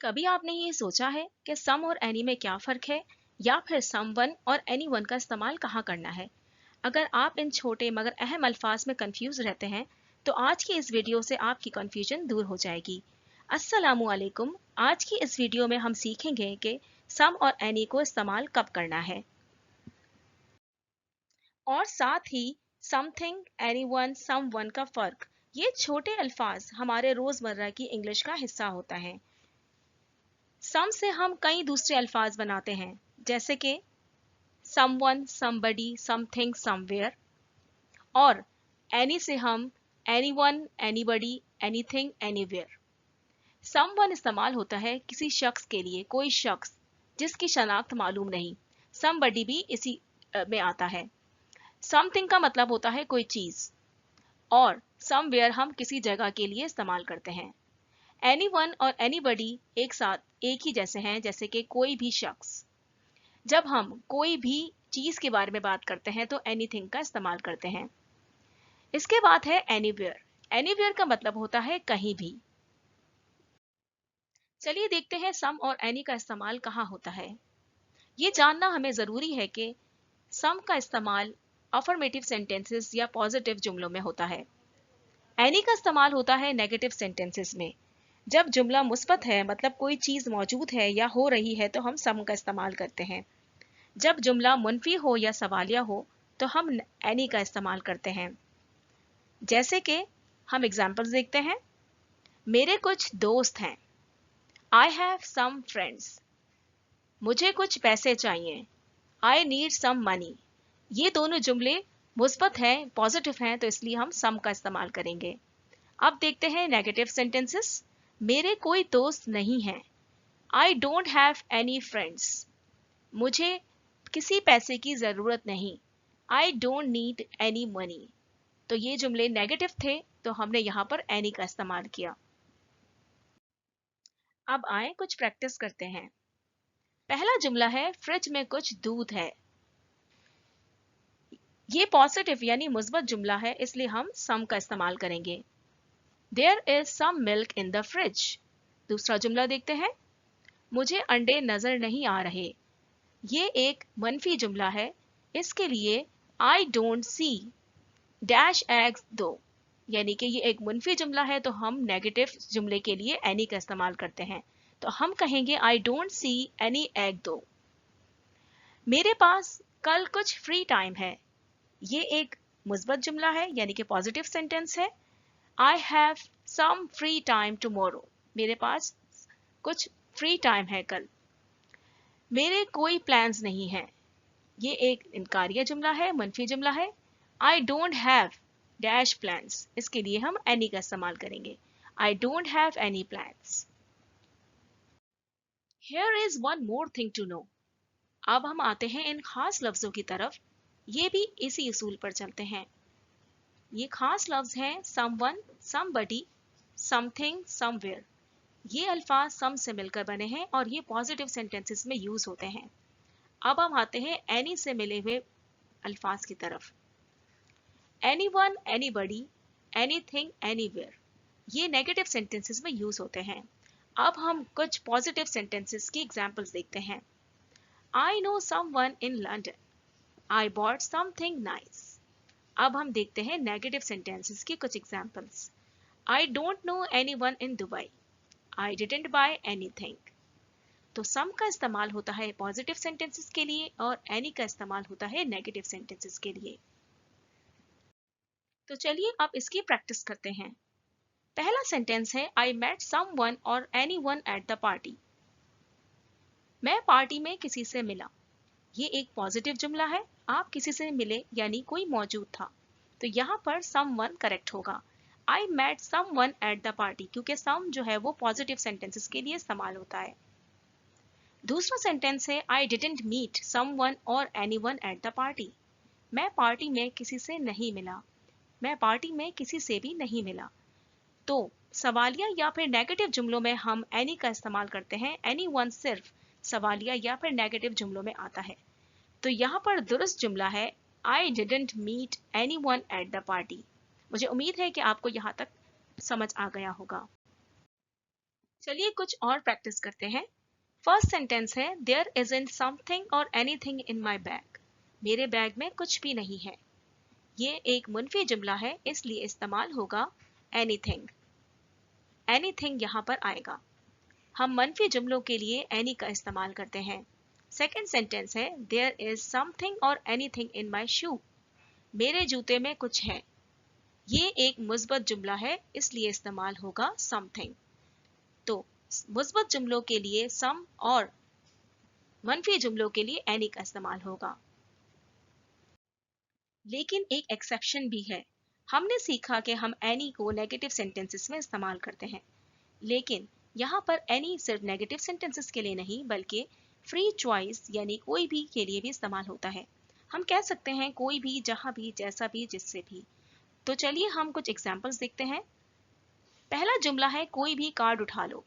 कभी आपने ये सोचा है कि सम और एनी में क्या फर्क है, या फिर समवन और एनीवन का इस्तेमाल कहाँ करना है? अगर आप इन छोटे मगर अहम अल्फाज में कंफ्यूज रहते हैं, तो आज की इस वीडियो से आपकी कंफ्यूजन दूर हो जाएगी। अस्सलामु अलैकुम। आज की इस वीडियो में हम सीखेंगे कि सम और एनी को इस्तेमाल कब करना है, और साथ ही समथिंग, एनीवन, समवन का फर्क। ये छोटे अल्फाज हमारे रोजमर्रा की इंग्लिश का हिस्सा होता है। सम से हम कई दूसरे अल्फाज बनाते हैं, जैसे कि someone, somebody, something, somewhere। और any से हम anyone, anybody, anything, anywhere। someone इस्तेमाल होता है किसी शख्स के लिए, कोई शख्स जिसकी शनाख्त मालूम नहीं। somebody भी इसी में आता है। something का मतलब होता है कोई चीज, और somewhere हम किसी जगह के लिए इस्तेमाल करते हैं। anyone और anybody एक साथ एक ही जैसे हैं, जैसे कि कोई भी शख्स। जब हम कोई भी चीज के बारे में बात करते हैं तो एनीथिंग का इस्तेमाल करते हैं। इसके बाद है एनीवेयर। एनीवेयर का मतलब होता है कहीं भी। चलिए देखते हैं सम और एनी का इस्तेमाल कहाँ होता है। ये जानना हमें जरूरी है कि सम का इस्तेमाल अफर्मेटिव सेंटेंसेस या पॉजिटिव जुमलों में होता है। एनी का इस्तेमाल होता है नेगेटिव सेंटेंसेस में। जब जुमला मुस्बत है, मतलब कोई चीज मौजूद है या हो रही है, तो हम सम का इस्तेमाल करते हैं। जब जुमला मुनफी हो या सवालिया हो, तो हम एनी का इस्तेमाल करते हैं। जैसे कि हम एग्जाम्पल्स देखते हैं। मेरे कुछ दोस्त हैं। I have some friends. मुझे कुछ पैसे चाहिए। I need some money. ये दोनों जुमले मुस्बत हैं, पॉजिटिव हैं, तो इसलिए हम सम का इस्तेमाल करेंगे। अब देखते हैं नेगेटिव सेंटेंसेस। मेरे कोई दोस्त नहीं है। I don't have any friends. मुझे किसी पैसे की जरूरत नहीं। I don't need any money. तो ये जुमले नेगेटिव थे, तो हमने यहाँ पर एनी का इस्तेमाल किया। अब आए कुछ प्रैक्टिस करते हैं। पहला जुमला है फ्रिज में कुछ दूध है। ये पॉजिटिव यानी मुस्बत जुमला है, इसलिए हम सम का इस्तेमाल करेंगे। There is some milk in the fridge. दूसरा जुमला देखते हैं। मुझे अंडे नजर नहीं आ रहे। ये एक मनफी जुमला है, इसके लिए I don't see dash eggs दो, यानी कि ये एक मुनफी जुमला है, तो हम नेगेटिव जुमले के लिए एनी का इस्तेमाल करते हैं। तो हम कहेंगे आई डोंट सी एनी एग दो। मेरे पास कल कुछ फ्री टाइम है। ये एक मुस्बत जुमला है, यानी कि पॉजिटिव सेंटेंस है। I have some free time tomorrow. मेरे पास कुछ फ्री टाइम है कल। मेरे कोई प्लान्स नहीं है। ये एक इनकारिया जुमला है, मनफी जुमला है। I don't have dash plans, इसके लिए हम एनी का इस्तेमाल करेंगे। I don't have any plans. Here is one more thing to know. अब हम आते हैं इन खास लफ्जों की तरफ। ये भी इसी उसूल पर चलते हैं। ये खास लफ्ज हैं समवन, समबडी, समथिंग, समवेयर। ये अल्फाज सम से मिलकर बने हैं और ये पॉजिटिव सेंटेंसेस में यूज होते हैं। अब हम आते हैं एनी से मिले हुए अल्फाज की तरफ। Anyone, anybody, anything, anywhere. ये नेगेटिव सेंटेंसेस में यूज होते हैं। अब हम कुछ पॉजिटिव सेंटेंसेस की एग्जांपल्स देखते हैं। I know someone in London. I bought something nice. अब हम देखते हैं नेगेटिव सेंटेंसेस की कुछ examples. I don't know anyone in Dubai. I didn't buy anything. तो सम का इस्तेमाल होता है पॉजिटिव सेंटेंसेस के लिए और एनी का इस्तेमाल होता है नेगेटिव सेंटेंसेस के लिए। तो चलिए अब इसकी प्रैक्टिस करते हैं। पहला सेंटेंस है आई मेट समवन और एनीवन एट द पार्टी। मैं पार्टी में किसी से मिला। ये एक पॉजिटिव जुमला है। आप किसी से मिले यानी कोई मौजूद था, तो यहाँ पर समवन करेक्ट होगा। I met someone at the party, क्योंकि सम जो है वो पॉजिटिव सेंटेंसेस के लिए इस्तेमाल होता है। दूसरा सेंटेंस है आई डिडंट मीट समवन और एनीवन एट द पार्टी। मैं पार्टी में किसी से नहीं मिला। मैं पार्टी में किसी से भी नहीं मिला। तो सवालिया या फिर नेगेटिव जुमलों में हम एनी का इस्तेमाल करते हैं। एनीवन सिर्फ सवालिया या फिर नेगेटिव जुमलों में आता है। तो यहाँ पर दुरुस्त जुमला है I didn't meet anyone at the party. मुझे उम्मीद है कि आपको यहाँ तक समझ आ गया होगा। चलिए कुछ और प्रैक्टिस करते हैं। फर्स्ट सेंटेंस है देयर इजंट समथिंग और एनीथिंग इन माई बैग। मेरे बैग में कुछ भी नहीं है। ये एक मुनफी जुमला है, इसलिए इस्तेमाल होगा एनीथिंग। एनीथिंग यहाँ पर आएगा। हम मनफी जुमलों के लिए एनी का इस्तेमाल करते हैं। सेकेंड सेंटेंस है देयर इज समथिंग और एनीथिंग इन माई शू। मेरे जूते में कुछ है। ये एक मुस्बत जुमला है, इसलिए इस्तेमाल होगा समथिंग। तो मुस्बत जुमलों के लिए सम और मनफी जुमलों के लिए एनी का इस्तेमाल होगा। लेकिन एक एक्सेप्शन भी है। हमने सीखा कि हम एनी को नेगेटिव सेंटेंसेस में इस्तेमाल करते हैं, लेकिन यहाँ पर एनी सिर्फ नेगेटिव सेंटेंसेस के लिए नहीं बल्कि फ्री चॉइस यानी कोई भी के लिए भी इस्तेमाल होता है। हम कह सकते हैं कोई भी, जहाँ भी, जैसा भी, जिससे भी। तो चलिए हम कुछ एग्जाम्पल्स देखते हैं। पहला जुमला है कोई भी कार्ड उठा लो।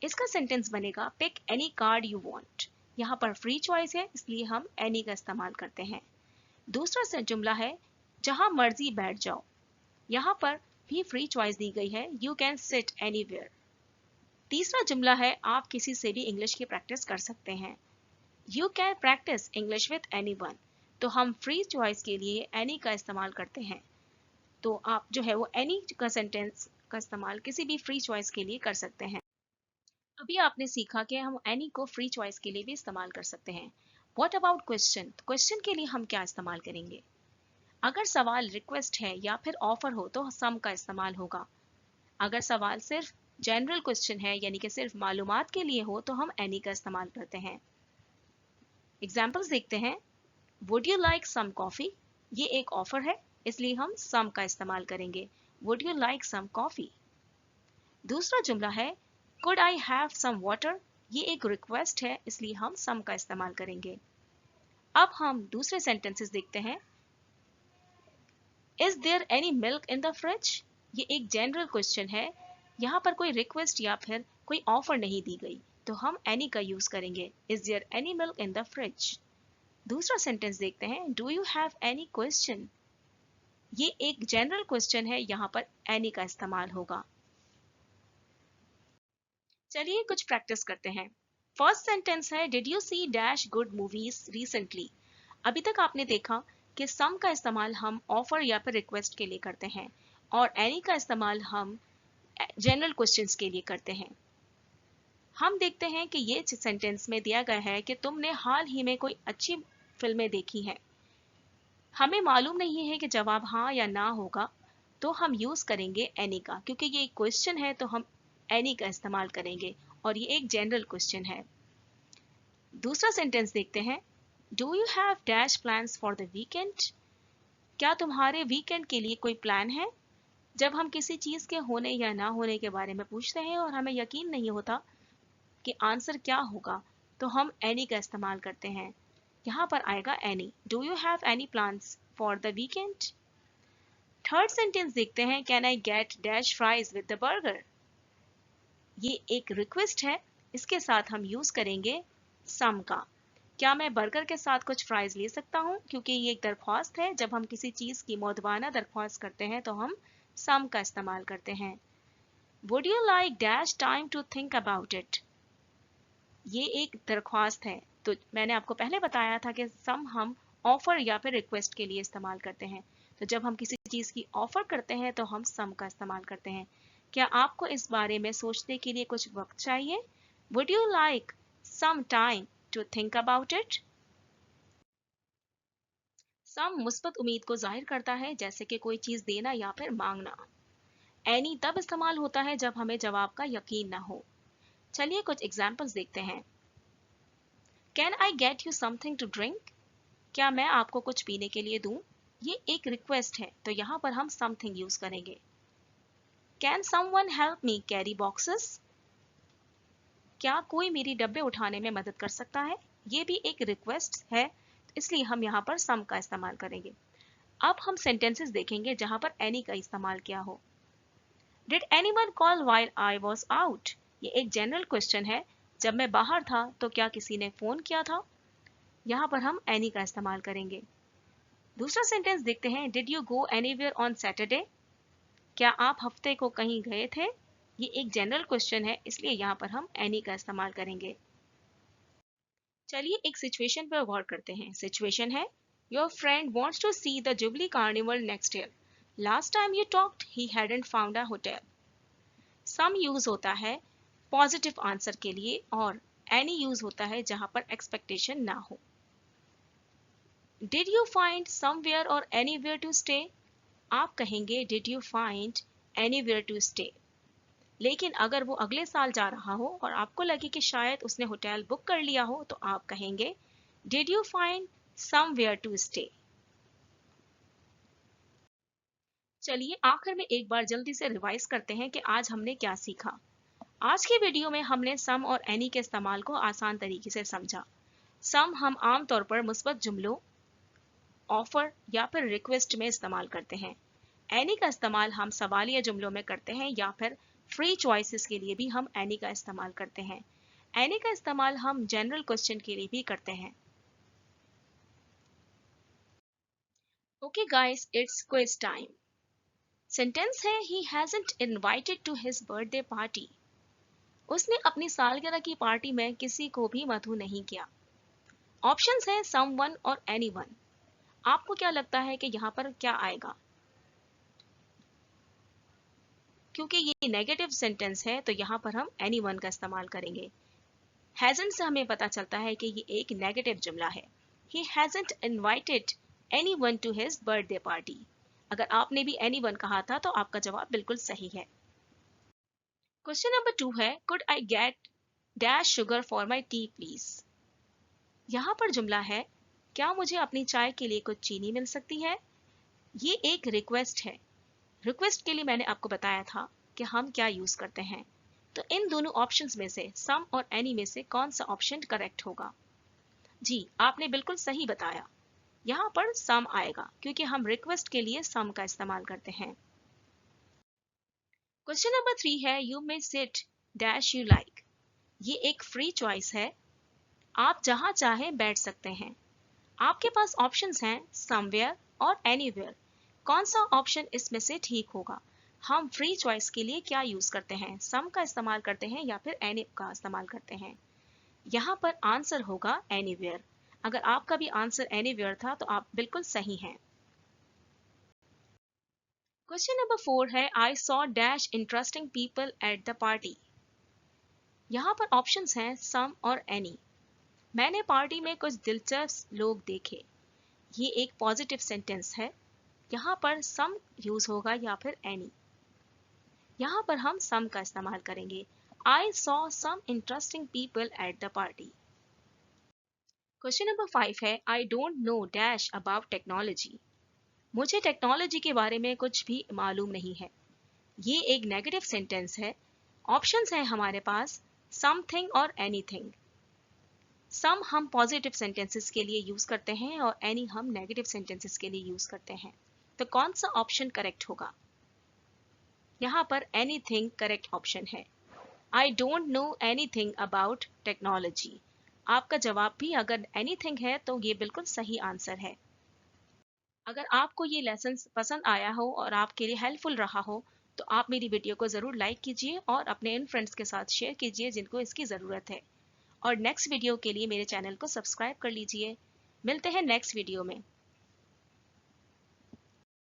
इसका सेंटेंस बनेगा pick any card you want. यहाँ पर फ्री चॉइस है, इसलिए हम एनी का इस्तेमाल करते हैं। दूसरा जुमला है जहां मर्जी बैठ जाओ। यहाँ पर भी फ्री चॉइस दी गई है, यू कैन सिट एनीवेयर। तीसरा जुमला है आप किसी से भी इंग्लिश की प्रैक्टिस कर सकते हैं, you can practice English with anyone. तो हम फ्री चॉइस के लिए एनी का इस्तेमाल करते हैं। तो आप जो है वो एनी का सेंटेंस का इस्तेमाल किसी भी फ्री चॉइस के लिए कर सकते हैं। अभी आपने सीखा कि हम एनी को फ्री चॉइस के लिए भी इस्तेमाल कर सकते हैं। What about question? क्वेश्चन के लिए हम क्या इस्तेमाल करेंगे? अगर सवाल रिक्वेस्ट है या फिर ऑफर हो तो सम का इस्तेमाल होगा। अगर सवाल सिर्फ जनरल क्वेश्चन है यानी कि सिर्फ मालूमात के लिए हो तो हम एनी का इस्तेमाल करते हैं। एग्जाम्पल्स देखते हैं। Would you like some coffee? ये एक ऑफर है, इसलिए हम सम का इस्तेमाल करेंगे। Would you like some coffee? दूसरा जुमला है could I have some water? ये एक रिक्वेस्ट है, इसलिए हम सम का इस्तेमाल करेंगे। अब हम दूसरे सेंटेंसेस देखते हैं। Is there any milk in the fridge? ये एक जनरल क्वेश्चन है, यहाँ पर कोई रिक्वेस्ट या फिर कोई ऑफर नहीं दी गई, तो हम एनी का यूज करेंगे। Is there any milk in the fridge? दूसरा सेंटेंस देखते हैं। Do you have any question? ये एक जनरल क्वेश्चन है, यहाँ पर एनी का इस्तेमाल होगा। चलिए कुछ प्रैक्टिस करते हैं। फर्स्ट सेंटेंस है did you see dash good movies recently? अभी तक आपने देखा कि सम का इस्तेमाल हम ऑफर या फिर रिक्वेस्ट के लिए करते हैं और एनी का इस्तेमाल हम जनरल क्वेश्चंस के लिए करते हैं। हम देखते हैं कि ये सेंटेंस में दिया गया है कि तुमने हाल ही में कोई अच्छी फिल्में देखी हैं। हमें मालूम नहीं है कि जवाब हाँ या ना होगा, तो हम यूज करेंगे एनी का, क्योंकि ये एक क्वेश्चन है तो हम एनी का इस्तेमाल करेंगे और ये एक जनरल क्वेश्चन है। दूसरा सेंटेंस देखते हैं। Do you have dash plans for the weekend? क्या तुम्हारे वीकेंड के लिए कोई प्लान है? जब हम किसी चीज के होने या ना होने के बारे में पूछते हैं और हमें यकीन नहीं होता कि आंसर क्या होगा, तो हम एनी का इस्तेमाल करते हैं। यहाँ पर आएगा any. Do you have any plans for the weekend? Third sentence देखते हैं। Can I gate dash fries with the burger? ये एक रिक्वेस्ट है, इसके साथ हम यूज करेंगे सम का। क्या मैं बर्गर के साथ कुछ फ्राइज ले सकता हूँ? क्योंकि ये एक दरख्वास्त है, जब हम किसी चीज की मौदबाना दरख्वास्त करते हैं तो हम सम का इस्तेमाल करते हैं। Would you like dash time to think about it? ये एक दरख्वास्त है, तो मैंने आपको पहले बताया था कि सम हम ऑफर या फिर रिक्वेस्ट के लिए इस्तेमाल करते हैं। तो जब हम किसी चीज की ऑफर करते हैं तो हम सम का इस्तेमाल करते हैं। क्या आपको इस बारे में सोचने के लिए कुछ वक्त चाहिए? Would you like some time to think about it? सम मुस्बत उम्मीद को जाहिर करता है, जैसे कि कोई चीज देना या फिर मांगना। एनी तब इस्तेमाल होता है जब हमें जवाब का यकीन ना हो। चलिए कुछ एग्जाम्पल्स देखते हैं। Can I get you something to drink? क्या मैं आपको कुछ पीने के लिए दूं? ये एक रिक्वेस्ट है, तो यहाँ पर हम समथिंग यूज करेंगे। Can someone help me carry boxes? क्या कोई मेरी डब्बे उठाने में मदद कर सकता है? ये भी एक रिक्वेस्ट है, इसलिए हम यहाँ पर सम का इस्तेमाल करेंगे। अब हम सेंटेंसेस देखेंगे जहां पर एनी का इस्तेमाल किया हो। Did anyone call while I was out? ये एक जनरल क्वेश्चन है, जब मैं बाहर था तो क्या किसी ने फोन किया था? यहाँ पर हम एनी का इस्तेमाल करेंगे। दूसरा सेंटेंस देखते हैं। Did you go anywhere on Saturday? क्या आप हफ्ते को कहीं गए थे? ये एक जनरल क्वेश्चन है, इसलिए यहाँ पर हम एनी का इस्तेमाल करेंगे। चलिए एक सिचुएशन पर गौर करते हैं। सिचुएशन है, your friend wants to see the jubilee carnival next year. Last time you talked he hadn't found a hotel. Some use होता है पॉजिटिव आंसर के लिए और एनी यूज होता है जहां पर एक्सपेक्टेशन ना हो। डिड यू फाइंड समवेयर और एनीवेयर टू स्टे? आप कहेंगे did you find anywhere to stay. लेकिन अगर वो अगले साल जा रहा हो और आपको लगे कि शायद उसने होटल बुक कर लिया हो, तो आप कहेंगे did you find somewhere to stay. चलिए आखिर में एक बार जल्दी से रिवाइज करते हैं कि आज हमने क्या सीखा। आज की वीडियो में हमने सम और एनी के इस्तेमाल को आसान तरीके से समझा। सम हम आमतौर पर मुस्बत जुमलों, ऑफर या फिर रिक्वेस्ट में इस्तेमाल करते हैं। एनी का इस्तेमाल हम सवालिया जुमलों में करते हैं या फिर फ्री चॉइसेस के लिए भी हम एनी का इस्तेमाल करते हैं। एनी का इस्तेमाल हम जनरल क्वेश्चन के लिए भी करते हैं। Okay guys, it's quiz time. Sentence है, he hasn't invited to his birthday party. उसने अपनी सालगिरह की पार्टी में किसी को भी मधु नहीं किया। ऑप्शंस हैं समवन और एनीवन। आपको क्या लगता है कि यहाँ पर क्या आएगा? क्योंकि ये नेगेटिव सेंटेंस है तो यहाँ पर हम एनीवन का इस्तेमाल करेंगे। हैजंट से हमें पता चलता है कि ये एक नेगेटिव जुमला है। He hasn't invited anyone to his birthday party. अगर आपने भी एनीवन कहा था तो आपका जवाब बिल्कुल सही है। क्वेश्चन नंबर 2 है, could I get dash sugar for my T please. यहाँ पर जुमला है, क्या मुझे अपनी चाय के लिए कुछ चीनी मिल सकती है। ये एक रिक्वेस्ट है। रिक्वेस्ट के लिए मैंने आपको बताया था कि हम क्या यूज करते हैं। तो इन दोनों ऑप्शंस में से सम और एनी में से कौन सा ऑप्शन करेक्ट होगा? जी, आपने बिल्कुल सही बताया। यहाँ पर सम आएगा क्योंकि हम रिक्वेस्ट के लिए सम का इस्तेमाल करते हैं। क्वेश्चन नंबर 3 है, you may sit dash you like. ये एक फ्री चॉइस है। आप जहां चाहें बैठ सकते हैं। आपके पास ऑप्शंस हैं समवेयर और एनीवेयर। कौन सा ऑप्शन इसमें से ठीक होगा? हम फ्री चॉइस के लिए क्या यूज करते हैं? सम का इस्तेमाल करते हैं या फिर एनी का इस्तेमाल करते हैं? यहाँ पर आंसर होगा एनीवेयर। अगर आपका भी आंसर एनीवेयर था तो आप बिल्कुल सही हैं। क्वेश्चन नंबर 4 है, I saw dash interesting people at the party. यहाँ पर ऑप्शंस हैं सम और एनी। मैंने पार्टी में कुछ दिलचस्प लोग देखे। ये एक पॉजिटिव सेंटेंस है। यहाँ पर सम यूज होगा या फिर एनी। यहाँ पर हम सम का इस्तेमाल करेंगे। I saw some interesting people at the party. Question number 5 है, I don't know dash about technology. मुझे टेक्नोलॉजी के बारे में कुछ भी मालूम नहीं है। ये एक नेगेटिव सेंटेंस है। ऑप्शंस हैं हमारे पास समथिंग और एनीथिंग। सम हम पॉजिटिव सेंटेंसेस के लिए यूज करते हैं और एनी हम नेगेटिव सेंटेंसेस के लिए यूज करते हैं। तो कौन सा ऑप्शन करेक्ट होगा? यहाँ पर एनीथिंग करेक्ट ऑप्शन है। I don't know anything about technology. आपका जवाब भी अगर anything है तो ये बिल्कुल सही आंसर है। अगर आपको ये लेसन पसंद आया हो और आपके लिए हेल्पफुल रहा हो तो आप मेरी वीडियो को ज़रूर लाइक कीजिए और अपने इन फ्रेंड्स के साथ शेयर कीजिए जिनको इसकी ज़रूरत है। और नेक्स्ट वीडियो के लिए मेरे चैनल को सब्सक्राइब कर लीजिए। मिलते हैं नेक्स्ट वीडियो में।